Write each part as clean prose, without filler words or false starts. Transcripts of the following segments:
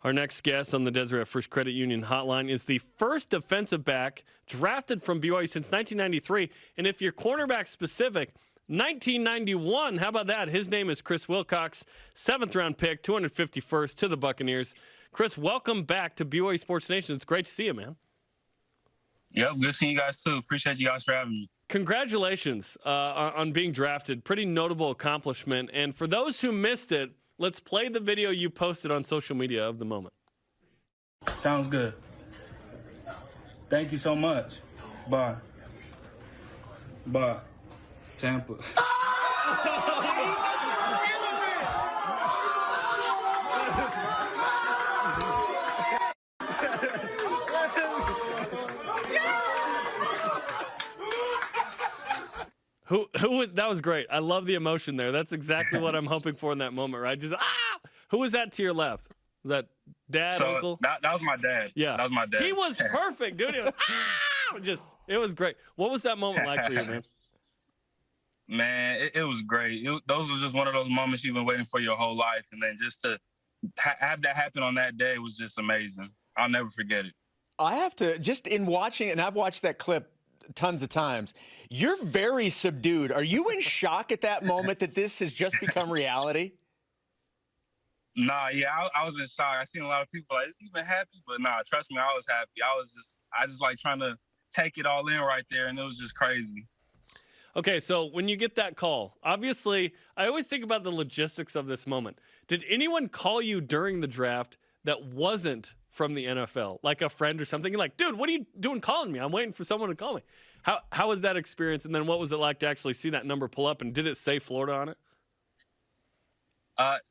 Our next guest on the Deseret First Credit Union Hotline is the first defensive back drafted from BYU since 1993. And if you're cornerback specific, 1991. How about that? His name is Chris Wilcox, 7th-round pick, 251st to the Buccaneers. Chris, welcome back to BYU Sports Nation. It's great to see you, man. Yep, good seeing you guys, too. Appreciate you guys for having me. Congratulations on being drafted. Pretty notable accomplishment. And for those who missed it, let's play the video you posted on social media of the moment. Sounds good. Thank you so much. Bye. Bye. Tampa. That was great. I love the emotion there. That's exactly what I'm hoping for in that moment, right? Just Who was that to your left? Was that dad, uncle? That was my dad. Yeah, that was my dad. He was perfect, dude. It was great. What was that moment like for you, man? Man, it was great. Those was just one of those moments you've been waiting for your whole life, and then just to have that happen on that day was just amazing. I'll never forget it. I have to, just in watching, and I've watched that clip tons of times, you're very subdued. Are you in shock at that moment that this has just become reality? Nah, yeah, I was in shock. I seen a lot of people like, he's been happy, but nah, trust me, I was happy. I just like trying to take it all in right there, and it was just crazy. Okay, so when you get that call, obviously, I always think about the logistics of this moment. Did anyone call you during the draft that wasn't from the NFL, like a friend or something? You're like, dude, what are you doing calling me? I'm waiting for someone to call me. How was that experience? And then what was it like to actually see that number pull up? And did it say Florida on it?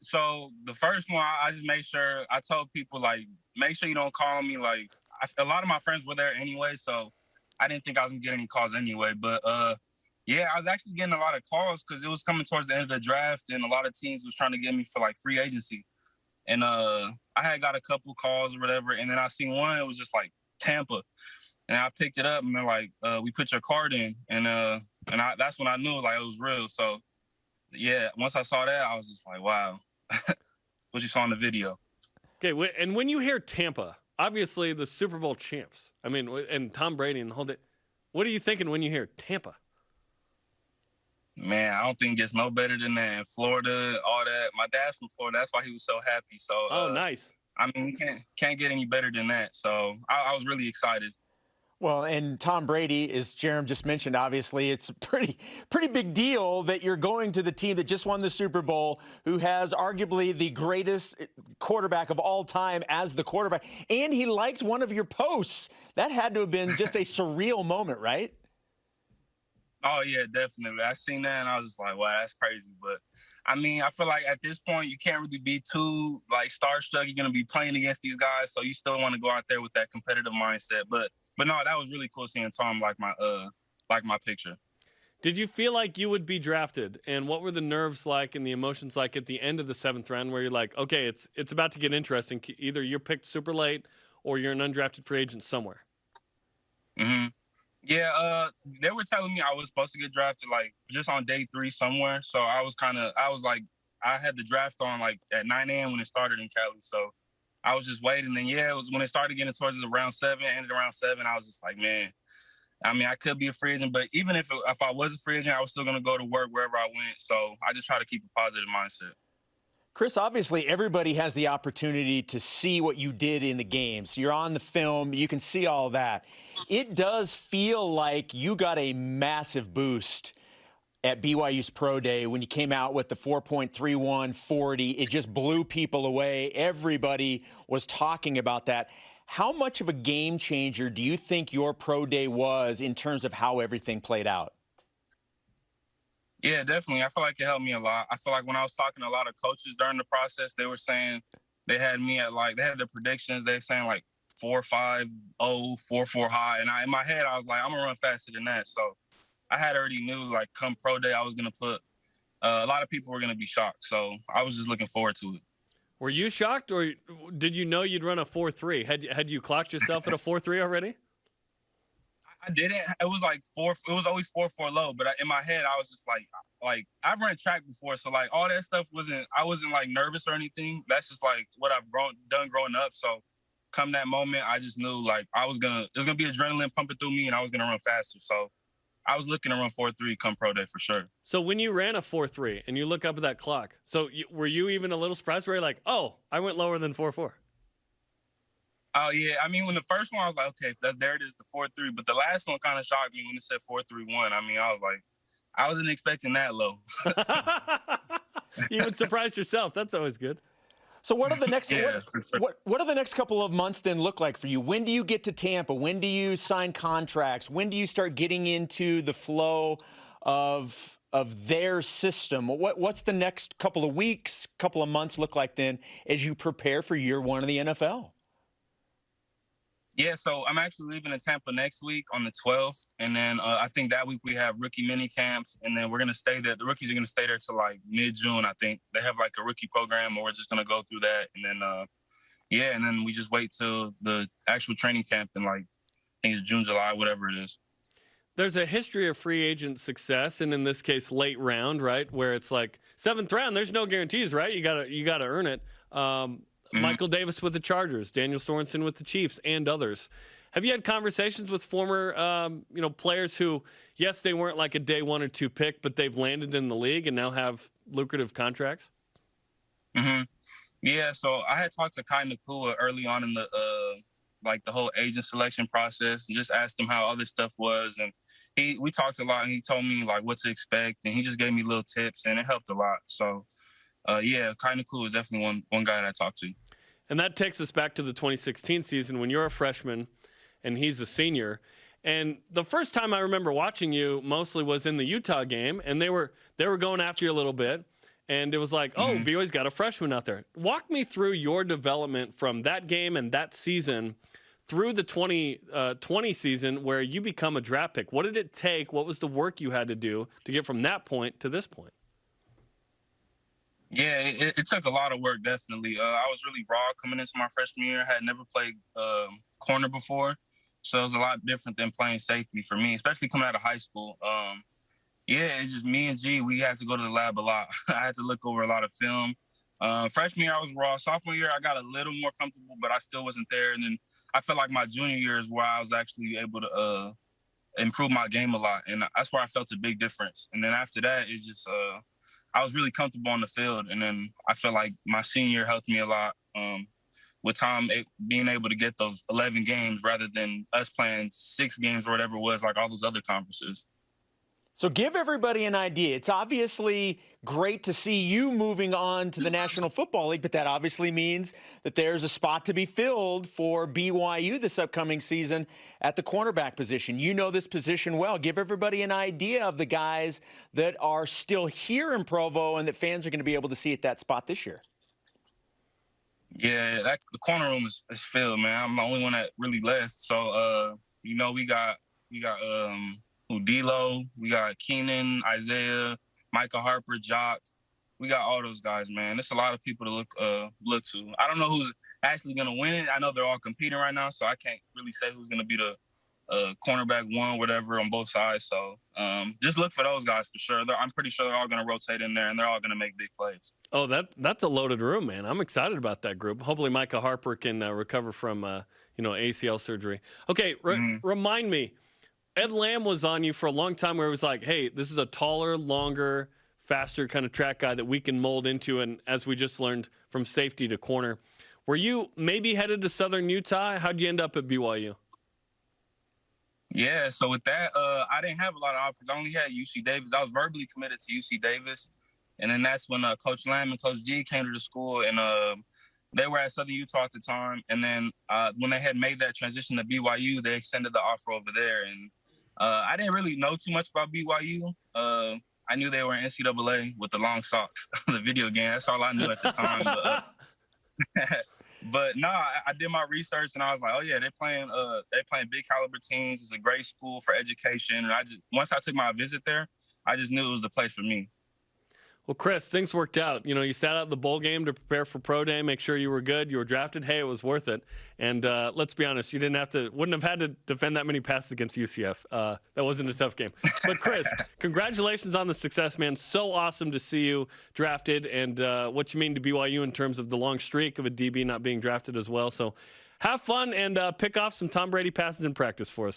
So the first one, I just made sure, I told people, like, make sure you don't call me. Like, a lot of my friends were there anyway, so I didn't think I was going to get any calls anyway. But, yeah, I was actually getting a lot of calls because it was coming towards the end of the draft, and a lot of teams was trying to get me for, like, free agency. And I had got a couple calls or whatever, and then I seen one, it was just, like, Tampa. And I picked it up, and they're like, we put your card in. And that's when I knew, like, it was real. So, yeah, once I saw that, I was just like, wow. What you saw in the video. Okay, and when you hear Tampa, obviously the Super Bowl champs, I mean, and Tom Brady and the whole day, what are you thinking when you hear Tampa? Man, I don't think it gets no better than that. In Florida, all that. My dad's from Florida. That's why he was so happy. So, nice. I mean, we can't get any better than that. So I was really excited. Well, and Tom Brady, as Jerem just mentioned, obviously it's a pretty big deal that you're going to the team that just won the Super Bowl, who has arguably the greatest quarterback of all time as the quarterback. And he liked one of your posts. That had to have been just a surreal moment, right? Oh, yeah, definitely. I seen that, and I was just like, wow, that's crazy. But, I mean, I feel like at this point, you can't really be too, like, starstruck. You're going to be playing against these guys, so you still want to go out there with that competitive mindset. But no, that was really cool seeing Tom like my picture. Did you feel like you would be drafted? And what were the nerves like and the emotions like at the end of the 7th round where you're like, okay, it's about to get interesting. Either you're picked super late or you're an undrafted free agent somewhere. Mm-hmm. Yeah, they were telling me I was supposed to get drafted like just on day 3 somewhere. So I was like, I had the draft on like at 9 a.m. when it started in Cali. So I was just waiting. And yeah, it was when it started getting towards the round 7, ended around 7. I was just like, man, I mean, I could be a free agent, but even if I was a free agent, I was still going to go to work wherever I went. So I just try to keep a positive mindset. Chris, obviously everybody has the opportunity to see what you did in the games. You're on the film. You can see all that. It does feel like you got a massive boost at BYU's Pro Day when you came out with the 4.31 40. It just blew people away. Everybody was talking about that. How much of a game changer do you think your Pro Day was in terms of how everything played out? Yeah, definitely. I feel like it helped me a lot. I feel like when I was talking to a lot of coaches during the process, they were saying they had me at they had their predictions. They were saying like 4.50, 4.4 high. And in my head, I was like, I'm going to run faster than that. So I had already knew like come Pro Day, I was going to put a lot of people were going to be shocked. So I was just looking forward to it. Were you shocked or did you know you'd run a 4.3? Had you clocked yourself at a 4.3 already? I I didn't. It was like 4. It was always 4.4 low. But in my head, I was just like I've run track before, so like all that stuff I wasn't like nervous or anything. That's just like what I've done growing up. So come that moment, I just knew like there's gonna be adrenaline pumping through me, and I was gonna run faster. So I was looking to run 4.3 come pro day for sure. So when you ran a 4.3 and you look up at that clock, so were you even a little surprised? Where you're like, oh, I went lower than 4.4? Oh yeah, I mean when the first one I was like, okay, there it is, the 4.3. But the last one kind of shocked me when it said 4.31. I mean, I was like, I wasn't expecting that low. You even surprised yourself. That's always good. So what are the next what are the next couple of months then look like for you? When do you get to Tampa? When do you sign contracts? When do you start getting into the flow of their system? What's the next couple of weeks, couple of months look like then as you prepare for year one of the NFL? Yeah, so I'm actually leaving in Tampa next week on the 12th. And then I think that week we have rookie mini camps. And then we're going to stay there. The rookies are going to stay there till like mid-June, I think. They have like a rookie program where we're just going to go through that. And then, and then we just wait till the actual training camp in like, I think it's June, July, whatever it is. There's a history of free agent success, and in this case, late round, right? Where it's like 7th round, there's no guarantees, right? You gotta earn it. Michael Davis with the Chargers, Daniel Sorensen with the Chiefs, and others. Have you had conversations with former, players who, yes, they weren't like a day 1 or 2 pick, but they've landed in the league and now have lucrative contracts? Mm-hmm. Yeah, so I had talked to Kai Nakua early on in the the whole agent selection process, and just asked him how other stuff was, and we talked a lot, and he told me like what to expect, and he just gave me little tips, and it helped a lot. So. Kind of cool is definitely one guy that I talked to. And that takes us back to the 2016 season when you're a freshman and he's a senior. And the first time I remember watching you mostly was in the Utah game, and they were going after you a little bit. And it was like, BYU's got a freshman out there. Walk me through your development from that game and that season through the 2020 season where you become a draft pick. What did it take? What was the work you had to do to get from that point to this point? Yeah, it took a lot of work, definitely. I was really raw coming into my freshman year. I had never played corner before, so it was a lot different than playing safety for me, especially coming out of high school. It's just me and G, we had to go to the lab a lot. I had to look over a lot of film. Freshman year, I was raw. Sophomore year, I got a little more comfortable, but I still wasn't there. And then I felt like my junior year is where I was actually able to improve my game a lot, and that's where I felt a big difference. And then after that, it just I was really comfortable on the field, and then I feel like my senior year helped me a lot with Tom being able to get those 11 games rather than us playing 6 games or whatever it was, like all those other conferences. So give everybody an idea. It's obviously great to see you moving on to the National Football League, but that obviously means that there's a spot to be filled for BYU this upcoming season at the cornerback position. You know this position well. Give everybody an idea of the guys that are still here in Provo and that fans are going to be able to see at that spot this year. Yeah, the corner room is filled, man. I'm the only one that really left. So, we got D-Lo, we got Keenan, Isaiah, Micah Harper, Jock. We got all those guys, man. There's a lot of people to look to. I don't know who's actually going to win it. I know they're all competing right now, so I can't really say who's going to be the cornerback one, whatever, on both sides. So just look for those guys for sure. I'm pretty sure they're all going to rotate in there, and they're all going to make big plays. Oh, that's a loaded room, man. I'm excited about that group. Hopefully Micah Harper can recover from ACL surgery. Okay, remind me. Ed Lamb was on you for a long time where it was like, hey, this is a taller, longer, faster kind of track guy that we can mold into. And as we just learned, from safety to corner. Were you maybe headed to Southern Utah? How'd you end up at BYU? Yeah, so with that, I didn't have a lot of offers. I only had UC Davis. I was verbally committed to UC Davis. And then that's when Coach Lamb and Coach G came to the school, and they were at Southern Utah at the time. And then when they had made that transition to BYU, they extended the offer over there. And I didn't really know too much about BYU. I knew they were in NCAA with the long socks, the video game. That's all I knew at the time. But no, I did my research, and I was like, oh yeah, they're playing big caliber teams. It's a great school for education. And once I took my visit there, I just knew it was the place for me. Well, Chris, things worked out. You know, you sat out the bowl game to prepare for pro day, make sure you were good. You were drafted. Hey, it was worth it. And let's be honest, you wouldn't have had to defend that many passes against UCF. That wasn't a tough game. But Chris, congratulations on the success, man. So awesome to see you drafted, and what you mean to BYU in terms of the long streak of a DB not being drafted as well. So have fun and pick off some Tom Brady passes in practice for us.